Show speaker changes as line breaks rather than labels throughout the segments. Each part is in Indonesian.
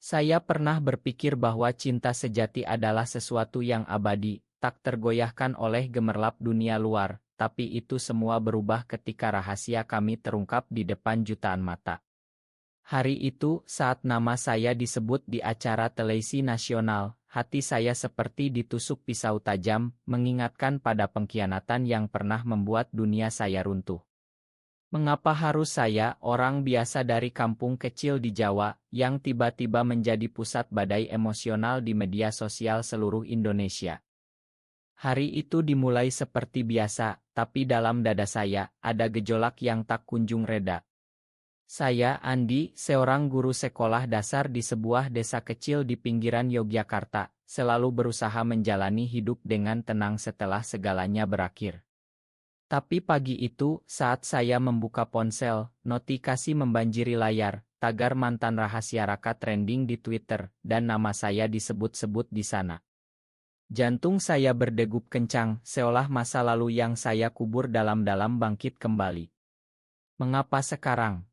Saya pernah berpikir bahwa cinta sejati adalah sesuatu yang abadi, tak tergoyahkan oleh gemerlap dunia luar, tapi itu semua berubah ketika rahasia kami terungkap di depan jutaan mata. Hari itu, saat nama saya disebut di acara televisi nasional, hati saya seperti ditusuk pisau tajam, mengingatkan pada pengkhianatan yang pernah membuat dunia saya runtuh. Mengapa harus saya, orang biasa dari kampung kecil di Jawa, yang tiba-tiba menjadi pusat badai emosional di media sosial seluruh Indonesia? Hari itu dimulai seperti biasa, tapi dalam dada saya, ada gejolak yang tak kunjung reda. Saya, Andi, seorang guru sekolah dasar di sebuah desa kecil di pinggiran Yogyakarta, selalu berusaha menjalani hidup dengan tenang setelah segalanya berakhir. Tapi pagi itu, saat saya membuka ponsel, notifikasi membanjiri layar, tagar mantan rahasia Raka trending di Twitter, dan nama saya disebut-sebut di sana. Jantung saya berdegup kencang, seolah masa lalu yang saya kubur dalam-dalam bangkit kembali. Mengapa sekarang?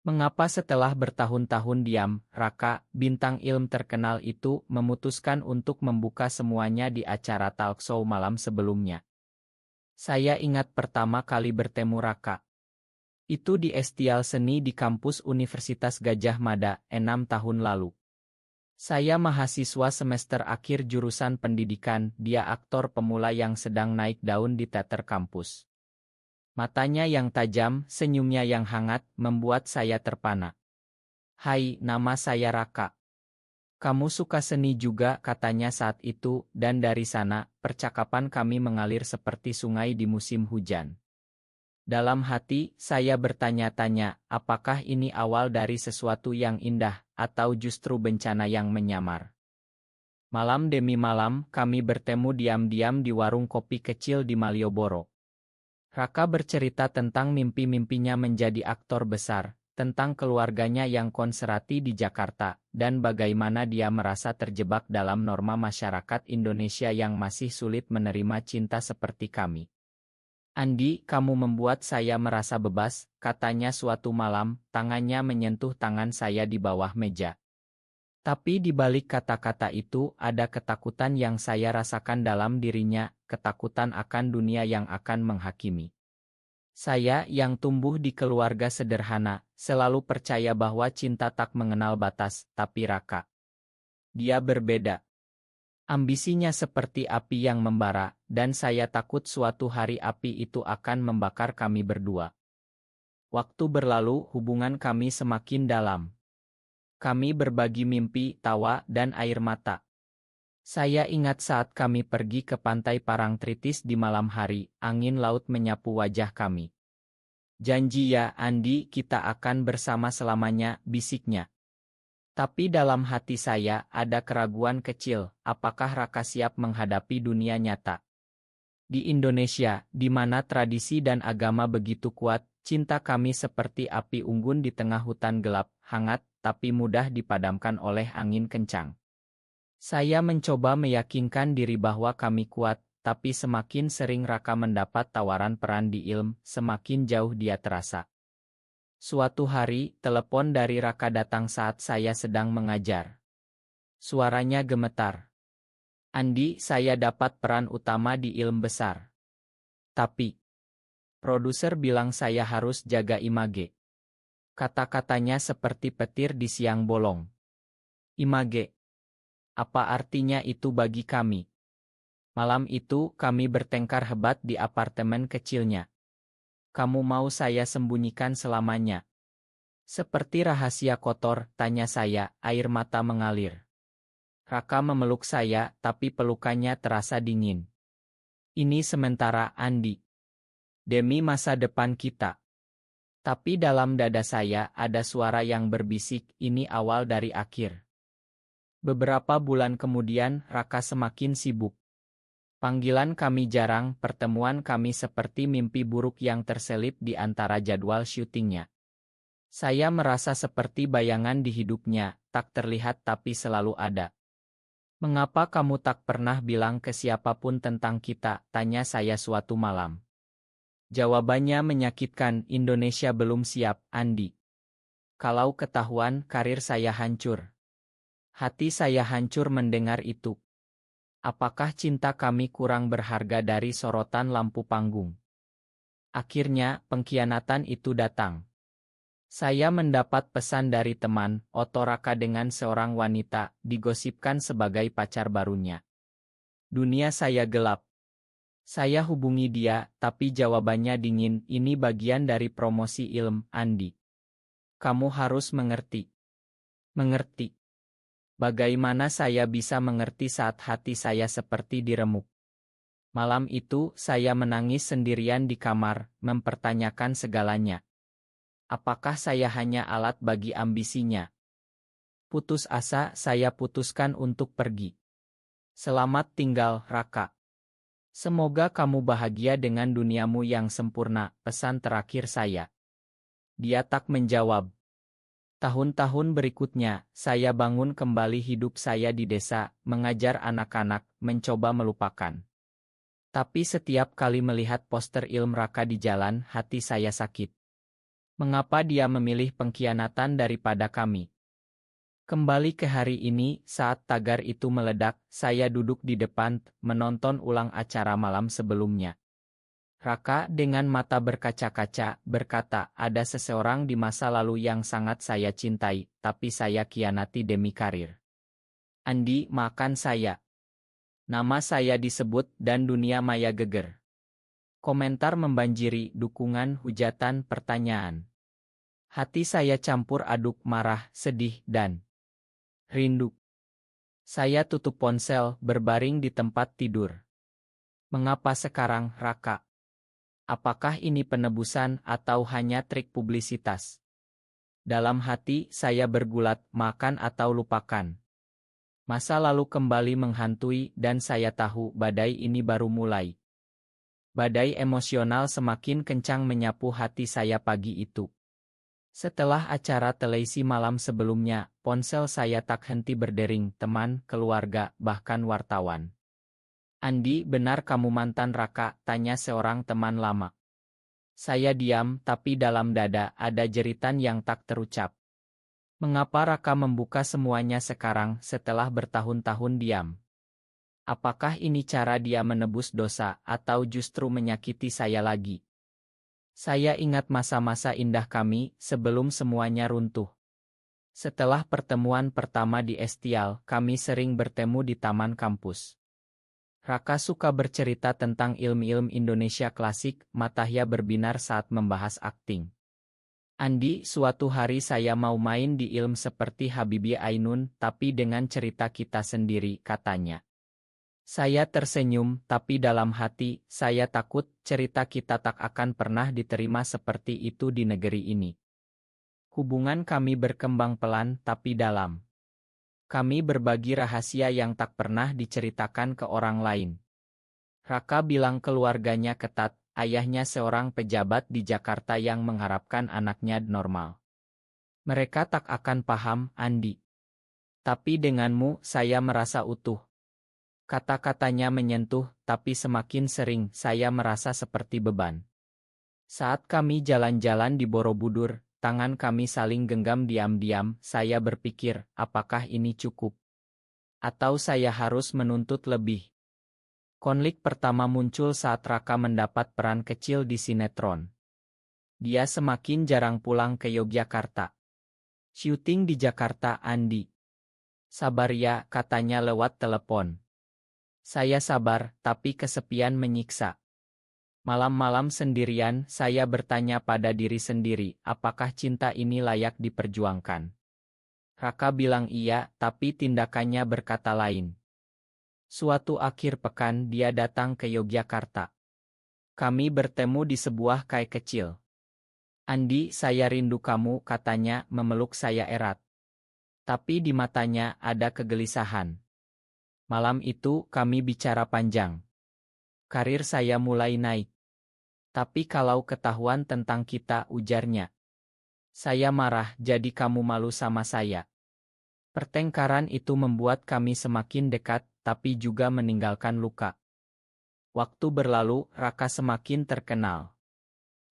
Mengapa setelah bertahun-tahun diam, Raka, bintang ilmu terkenal itu, memutuskan untuk membuka semuanya di acara talkshow malam sebelumnya? Saya ingat pertama kali bertemu Raka. Itu di Estial Seni di kampus Universitas Gadjah Mada, 6 tahun lalu. Saya mahasiswa semester akhir jurusan pendidikan, dia aktor pemula yang sedang naik daun di teater kampus. Matanya yang tajam, senyumnya yang hangat, membuat saya terpana. "Hai, nama saya Raka. Kamu suka seni juga," katanya saat itu, dan dari sana, percakapan kami mengalir seperti sungai di musim hujan. Dalam hati, saya bertanya-tanya, apakah ini awal dari sesuatu yang indah, atau justru bencana yang menyamar? Malam demi malam, kami bertemu diam-diam di warung kopi kecil di Malioboro. Raka bercerita tentang mimpi-mimpinya menjadi aktor besar, tentang keluarganya yang konservatif di Jakarta, dan bagaimana dia merasa terjebak dalam norma masyarakat Indonesia yang masih sulit menerima cinta seperti kami. "Andi, kamu membuat saya merasa bebas," katanya suatu malam, tangannya menyentuh tangan saya di bawah meja. Tapi di balik kata-kata itu, ada ketakutan yang saya rasakan dalam dirinya, ketakutan akan dunia yang akan menghakimi. Saya, yang tumbuh di keluarga sederhana, selalu percaya bahwa cinta tak mengenal batas, tapi Raka, dia berbeda. Ambisinya seperti api yang membara, dan saya takut suatu hari api itu akan membakar kami berdua. Waktu berlalu, hubungan kami semakin dalam. Kami berbagi mimpi, tawa, dan air mata. Saya ingat saat kami pergi ke pantai Parangtritis di malam hari, angin laut menyapu wajah kami. "Janji ya, Andi, kita akan bersama selamanya," bisiknya. Tapi dalam hati saya, ada keraguan kecil, apakah Raka siap menghadapi dunia nyata? Di Indonesia, di mana tradisi dan agama begitu kuat, cinta kami seperti api unggun di tengah hutan gelap, hangat, tapi mudah dipadamkan oleh angin kencang. Saya mencoba meyakinkan diri bahwa kami kuat, tapi semakin sering Raka mendapat tawaran peran di ilmu, semakin jauh dia terasa. Suatu hari, telepon dari Raka datang saat saya sedang mengajar. Suaranya gemetar. "Andi, saya dapat peran utama di ilmu besar. Tapi, produser bilang saya harus jaga image." Kata-katanya seperti petir di siang bolong. Image. Apa artinya itu bagi kami? Malam itu, kami bertengkar hebat di apartemen kecilnya. "Kamu mau saya sembunyikan selamanya?" "Seperti rahasia kotor," tanya saya, air mata mengalir. Raka memeluk saya, tapi pelukannya terasa dingin. "Ini sementara, Andi. Demi masa depan kita." Tapi dalam dada saya, ada suara yang berbisik, ini awal dari akhir. Beberapa bulan kemudian, Raka semakin sibuk. Panggilan kami jarang, pertemuan kami seperti mimpi buruk yang terselip di antara jadwal syutingnya. Saya merasa seperti bayangan di hidupnya, tak terlihat tapi selalu ada. "Mengapa kamu tak pernah bilang ke siapapun tentang kita?" tanya saya suatu malam. Jawabannya menyakitkan, "Indonesia belum siap, Andi. Kalau ketahuan, karir saya hancur." Hati saya hancur mendengar itu. Apakah cinta kami kurang berharga dari sorotan lampu panggung? Akhirnya, pengkhianatan itu datang. Saya mendapat pesan dari teman, Oto Raka dengan seorang wanita, digosipkan sebagai pacar barunya. Dunia saya gelap. Saya hubungi dia, tapi jawabannya dingin, ini bagian dari promosi ilm, Andi. Kamu harus mengerti. Mengerti. Bagaimana saya bisa mengerti saat hati saya seperti diremuk? Malam itu, saya menangis sendirian di kamar, mempertanyakan segalanya. Apakah saya hanya alat bagi ambisinya? Putus asa, saya putuskan untuk pergi. Selamat tinggal, Raka. Semoga kamu bahagia dengan duniamu yang sempurna, pesan terakhir saya. Dia tak menjawab. Tahun-tahun berikutnya, saya bangun kembali hidup saya di desa, mengajar anak-anak, mencoba melupakan. Tapi setiap kali melihat poster Ilm Raka di jalan, hati saya sakit. Mengapa dia memilih pengkhianatan daripada kami? Kembali ke hari ini, saat tagar itu meledak, saya duduk di depan, menonton ulang acara malam sebelumnya. Raka dengan mata berkaca-kaca, berkata, ada seseorang di masa lalu yang sangat saya cintai, tapi saya khianati demi karir. Andi, maafkan saya. Nama saya disebut dan dunia maya geger. Komentar membanjiri, dukungan, hujatan, pertanyaan. Hati saya campur aduk marah, sedih, dan rindu. Saya tutup ponsel, berbaring di tempat tidur. Mengapa sekarang, Raka? Apakah ini penebusan atau hanya trik publisitas? Dalam hati, saya bergulat, makan atau lupakan. Masa lalu kembali menghantui dan saya tahu badai ini baru mulai. Badai emosional semakin kencang menyapu hati saya pagi itu. Setelah acara televisi malam sebelumnya, ponsel saya tak henti berdering, teman, keluarga, bahkan wartawan. Andi, benar kamu mantan Raka? Tanya seorang teman lama. Saya diam, tapi dalam dada ada jeritan yang tak terucap. Mengapa Raka membuka semuanya sekarang setelah bertahun-tahun diam? Apakah ini cara dia menebus dosa atau justru menyakiti saya lagi? Saya ingat masa-masa indah kami sebelum semuanya runtuh. Setelah pertemuan pertama di Estial, kami sering bertemu di taman kampus. Raka suka bercerita tentang ilmu-ilmu Indonesia klasik, matanya berbinar saat membahas akting. Andi, suatu hari saya mau main di ilmu seperti Habibie Ainun, tapi dengan cerita kita sendiri, katanya. Saya tersenyum, tapi dalam hati, saya takut cerita kita tak akan pernah diterima seperti itu di negeri ini. Hubungan kami berkembang pelan tapi dalam. Kami berbagi rahasia yang tak pernah diceritakan ke orang lain. Raka bilang keluarganya ketat, ayahnya seorang pejabat di Jakarta yang mengharapkan anaknya normal. Mereka tak akan paham, Andi. Tapi denganmu, saya merasa utuh. Kata-katanya menyentuh, tapi semakin sering saya merasa seperti beban. Saat kami jalan-jalan di Borobudur, tangan kami saling genggam diam-diam, saya berpikir, apakah ini cukup? Atau saya harus menuntut lebih? Konflik pertama muncul saat Raka mendapat peran kecil di sinetron. Dia semakin jarang pulang ke Yogyakarta. Syuting di Jakarta, Andi. Sabar ya, katanya lewat telepon. Saya sabar, tapi kesepian menyiksa. Malam-malam sendirian, saya bertanya pada diri sendiri, apakah cinta ini layak diperjuangkan? Raka bilang iya, tapi tindakannya berkata lain. Suatu akhir pekan, dia datang ke Yogyakarta. Kami bertemu di sebuah kai kecil. Andi, saya rindu kamu, katanya, memeluk saya erat. Tapi di matanya ada kegelisahan. Malam itu, kami bicara panjang. Karir saya mulai naik. Tapi kalau ketahuan tentang kita, ujarnya. Saya marah, jadi kamu malu sama saya. Pertengkaran itu membuat kami semakin dekat, tapi juga meninggalkan luka. Waktu berlalu, Raka semakin terkenal.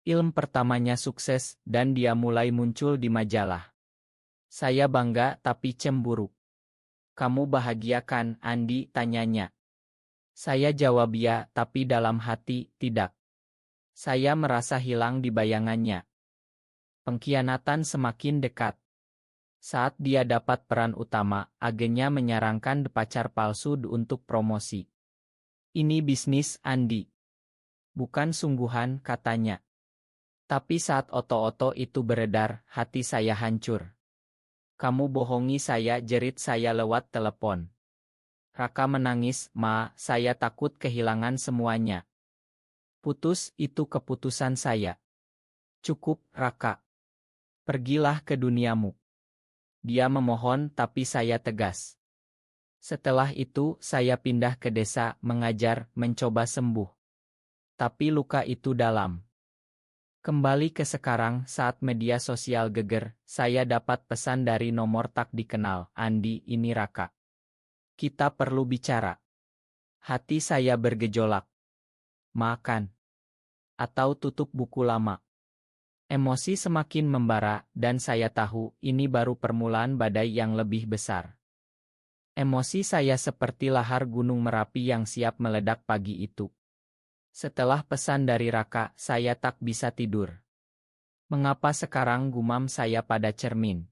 Ilmu pertamanya sukses, dan dia mulai muncul di majalah. Saya bangga, tapi cemburu. Kamu bahagia kan, Andi? Tanyanya. Saya jawab ya, tapi dalam hati, tidak. Saya merasa hilang di bayangannya. Pengkhianatan semakin dekat. Saat dia dapat peran utama, agennya menyarankan pacar palsu untuk promosi. Ini bisnis, Andi. Bukan sungguhan, katanya. Tapi saat oto-oto itu beredar, hati saya hancur. Kamu bohongi saya, jerit saya lewat telepon. Raka menangis, Ma, saya takut kehilangan semuanya. Putus, itu keputusan saya. Cukup, Raka. Pergilah ke duniamu. Dia memohon, tapi saya tegas. Setelah itu, saya pindah ke desa, mengajar, mencoba sembuh. Tapi luka itu dalam. Kembali ke sekarang, saat media sosial geger, saya dapat pesan dari nomor tak dikenal. Andi, ini Raka. Kita perlu bicara. Hati saya bergejolak. Makan. Atau tutup buku lama. Emosi semakin membara, dan saya tahu ini baru permulaan badai yang lebih besar. Emosi saya seperti lahar gunung Merapi yang siap meledak pagi itu. Setelah pesan dari Raka, saya tak bisa tidur. Mengapa sekarang, gumam saya pada cermin?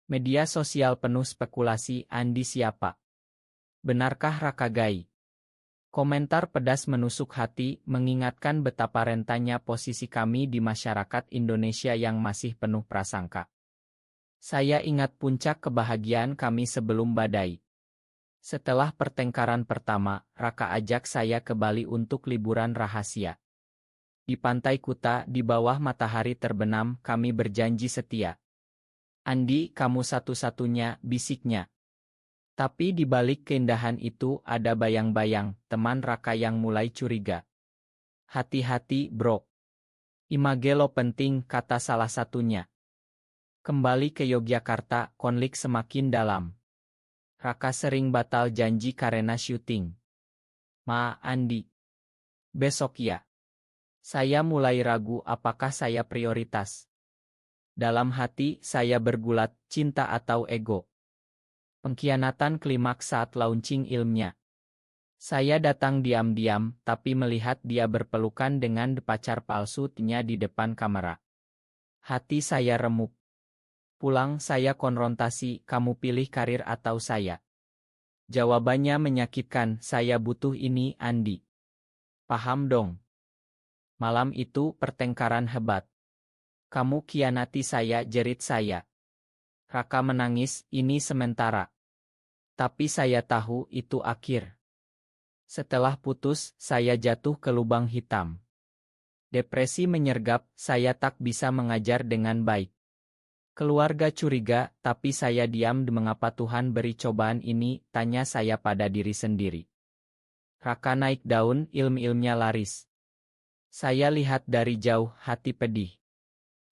Media sosial penuh spekulasi, Andi siapa? Benarkah Raka Gai? Komentar pedas menusuk hati, mengingatkan betapa rentannya posisi kami di masyarakat Indonesia yang masih penuh prasangka. Saya ingat puncak kebahagiaan kami sebelum badai. Setelah pertengkaran pertama, Raka ajak saya ke Bali untuk liburan rahasia. Di pantai Kuta, di bawah matahari terbenam, kami berjanji setia. Andi, kamu satu-satunya, bisiknya. Tapi di balik keindahan itu ada bayang-bayang, teman Raka yang mulai curiga. Hati-hati, bro. Image lo penting, kata salah satunya. Kembali ke Yogyakarta, konflik semakin dalam. Raka sering batal janji karena syuting. Ma, Andi. Besok ya. Saya mulai ragu apakah saya prioritas. Dalam hati, saya bergulat, cinta atau ego. Pengkhianatan klimaks saat launching ilmnya. Saya datang diam-diam, tapi melihat dia berpelukan dengan pacar palsunya di depan kamera. Hati saya remuk. Pulang saya konfrontasi, kamu pilih karir atau saya? Jawabannya menyakitkan, saya butuh ini, Andi. Paham dong. Malam itu pertengkaran hebat. Kamu khianati saya, jerit saya. Raka menangis, ini sementara. Tapi saya tahu itu akhir. Setelah putus, saya jatuh ke lubang hitam. Depresi menyergap, saya tak bisa mengajar dengan baik. Keluarga curiga, tapi saya diam. Mengapa Tuhan beri cobaan ini, tanya saya pada diri sendiri. Raka naik daun, ilmu-ilmunya laris. Saya lihat dari jauh, hati pedih.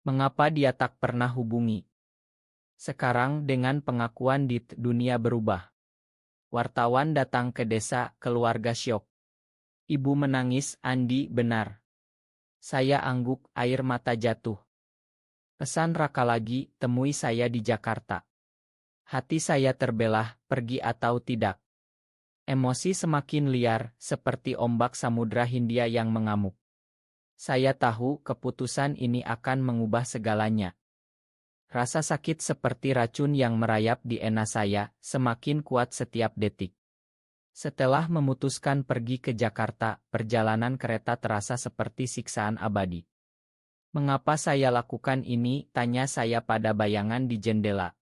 Mengapa dia tak pernah hubungi? Sekarang dengan pengakuan di dunia berubah. Wartawan datang ke desa, keluarga syok. Ibu menangis, Andi benar. Saya angguk, air mata jatuh. Pesan Raka lagi, temui saya di Jakarta. Hati saya terbelah, pergi atau tidak. Emosi semakin liar, seperti ombak Samudra Hindia yang mengamuk. Saya tahu keputusan ini akan mengubah segalanya. Rasa sakit seperti racun yang merayap di ena saya, semakin kuat setiap detik. Setelah memutuskan pergi ke Jakarta, perjalanan kereta terasa seperti siksaan abadi. Mengapa saya lakukan ini, tanya saya pada bayangan di jendela.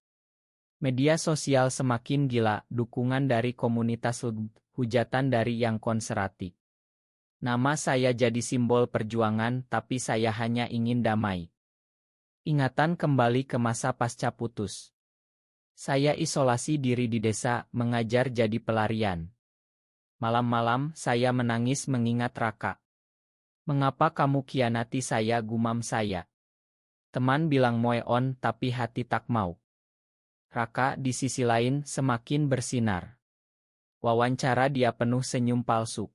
Media sosial semakin gila, dukungan dari komunitas hujatan dari yang konservatif. Nama saya jadi simbol perjuangan, tapi saya hanya ingin damai. Ingatan kembali ke masa pasca putus. Saya isolasi diri di desa, mengajar jadi pelarian. Malam-malam, saya menangis mengingat Raka. Mengapa kamu khianati saya, gumam saya. Teman bilang moe on, tapi hati tak mau. Raka di sisi lain semakin bersinar. Wawancara dia penuh senyum palsu.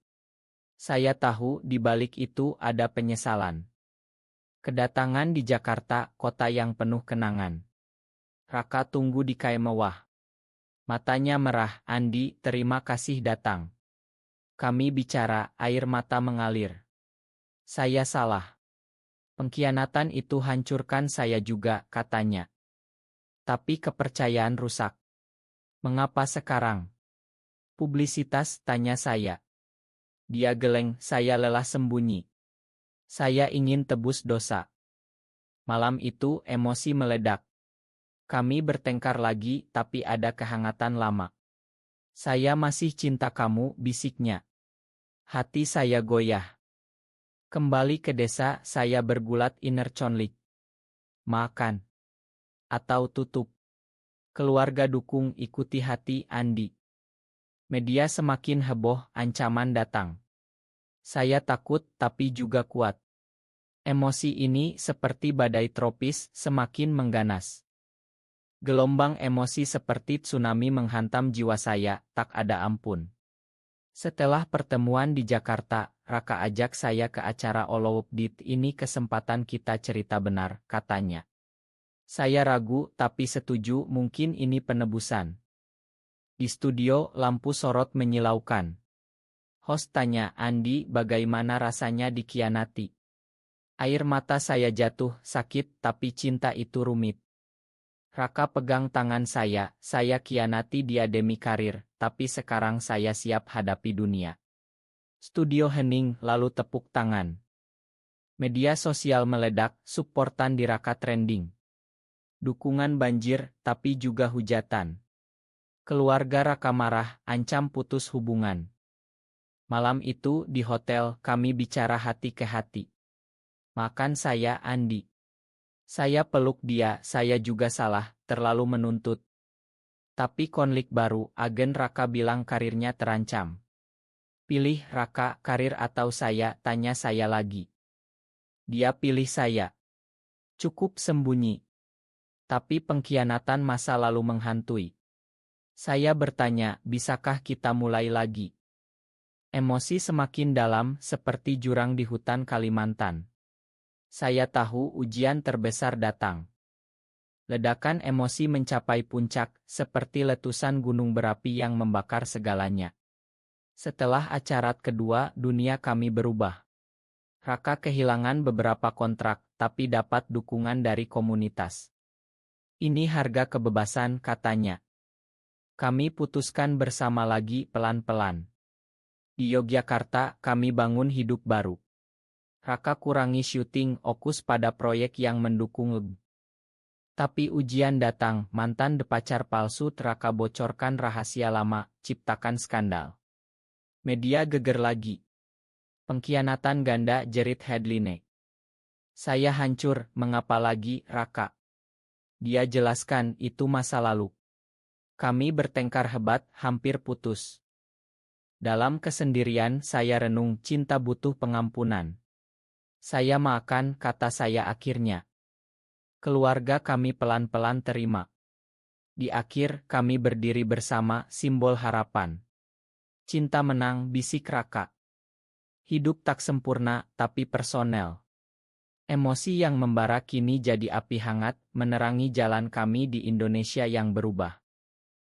Saya tahu di balik itu ada penyesalan. Kedatangan di Jakarta, kota yang penuh kenangan. Raka tunggu di KM mewah. Matanya merah, Andi, terima kasih datang. Kami bicara, air mata mengalir. Saya salah. Pengkhianatan itu hancurkan saya juga, katanya. Tapi kepercayaan rusak. Mengapa sekarang? Publisitas, tanya saya. Dia geleng, saya lelah sembunyi. Saya ingin tebus dosa. Malam itu emosi meledak. Kami bertengkar lagi, tapi ada kehangatan lama. Saya masih cinta kamu, bisiknya. Hati saya goyah. Kembali ke desa, saya bergulat inner conflict. Makan. Atau tutup. Keluarga dukung, ikuti hati, Andi. Media semakin heboh, ancaman datang. Saya takut, tapi juga kuat. Emosi ini seperti badai tropis, semakin mengganas. Gelombang emosi seperti tsunami menghantam jiwa saya, tak ada ampun. Setelah pertemuan di Jakarta, Raka ajak saya ke acara Oloupdit. Ini kesempatan kita cerita benar, katanya. Saya ragu, tapi setuju, mungkin ini penebusan. Di studio, lampu sorot menyilaukan. Host tanya, Andi, bagaimana rasanya dikhianati? Air mata saya jatuh, sakit, tapi cinta itu rumit. Raka pegang tangan saya khianati dia demi karir, tapi sekarang saya siap hadapi dunia. Studio hening, lalu tepuk tangan. Media sosial meledak, supportan di Raka trending. Dukungan banjir, tapi juga hujatan. Keluarga Raka marah, ancam putus hubungan. Malam itu, di hotel, kami bicara hati ke hati. Makan saya, Andi. Saya peluk dia, saya juga salah, terlalu menuntut. Tapi konflik baru, agen Raka bilang karirnya terancam. Pilih Raka, karir atau saya, tanya saya lagi. Dia pilih saya. Cukup sembunyi. Tapi pengkhianatan masa lalu menghantui. Saya bertanya, bisakah kita mulai lagi? Emosi semakin dalam, seperti jurang di hutan Kalimantan. Saya tahu ujian terbesar datang. Ledakan emosi mencapai puncak, seperti letusan gunung berapi yang membakar segalanya. Setelah acara kedua, dunia kami berubah. Raka kehilangan beberapa kontrak, tapi dapat dukungan dari komunitas. Ini harga kebebasan, katanya. Kami putuskan bersama lagi pelan-pelan. Di Yogyakarta, kami bangun hidup baru. Raka kurangi syuting, fokus pada proyek yang mendukung. Tapi ujian datang, mantan pacar palsu Raka bocorkan rahasia lama, ciptakan skandal. Media geger lagi. Pengkhianatan ganda, jerit headline. Saya hancur, mengapa lagi, Raka? Dia jelaskan, itu masa lalu. Kami bertengkar hebat, hampir putus. Dalam kesendirian, saya renung, cinta butuh pengampunan. Saya makan, kata saya akhirnya. Keluarga kami pelan-pelan terima. Di akhir, kami berdiri bersama, simbol harapan. Cinta menang, bisik Raka. Hidup tak sempurna, tapi personel. Emosi yang membara kini jadi api hangat, menerangi jalan kami di Indonesia yang berubah.